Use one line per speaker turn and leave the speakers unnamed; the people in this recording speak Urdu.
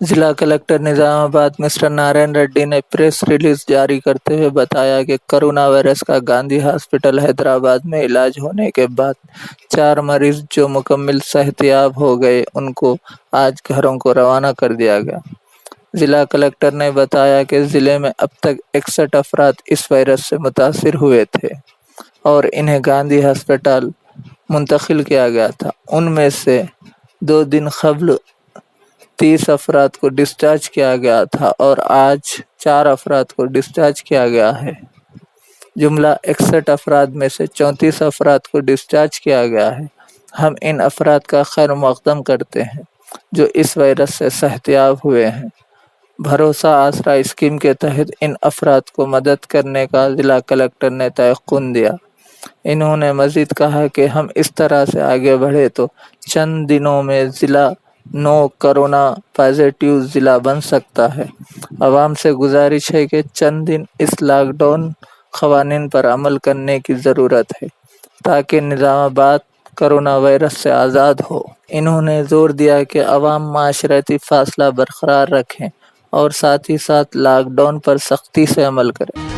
ضلع کلکٹر نظام آباد مسٹر نارائن ریڈی نے پریس ریلیز جاری کرتے ہوئے بتایا کہ کرونا وائرس کا گاندھی ہاسپٹل حیدرآباد میں علاج ہونے کے بعد 4 مریض جو مکمل صحت یاب ہو گئے ان کو آج گھروں کو روانہ کر دیا گیا۔ ضلع کلکٹر نے بتایا کہ ضلع میں اب تک 61 افراد اس وائرس سے متاثر ہوئے تھے اور انہیں گاندھی ہسپتال منتقل کیا گیا تھا۔ ان میں سے 2 دن قبل 30 افراد کو ڈسچارج کیا گیا تھا اور آج 4 افراد کو ڈسچارج کیا گیا ہے۔ جملہ 61 افراد میں سے 34 افراد کو ڈسچارج کیا گیا ہے۔ ہم ان افراد کا خیر مقدم کرتے ہیں جو اس وائرس سے صحت یاب ہوئے ہیں۔ بھروسہ آسرا اسکیم کے تحت ان افراد کو مدد کرنے کا ضلع کلکٹر نے تیقن دیا۔ انہوں نے مزید کہا کہ ہم اس طرح سے آگے بڑھے تو چند دنوں میں ضلع 9 کرونا پازیٹیو ضلع بن سکتا ہے۔ عوام سے گزارش ہے کہ چند دن اس لاک ڈاؤن قوانین پر عمل کرنے کی ضرورت ہے تاکہ نظام آباد کرونا وائرس سے آزاد ہو۔ انہوں نے زور دیا کہ عوام معاشرتی فاصلہ برقرار رکھیں اور ساتھ ہی ساتھ لاک ڈاؤن پر سختی سے عمل کریں۔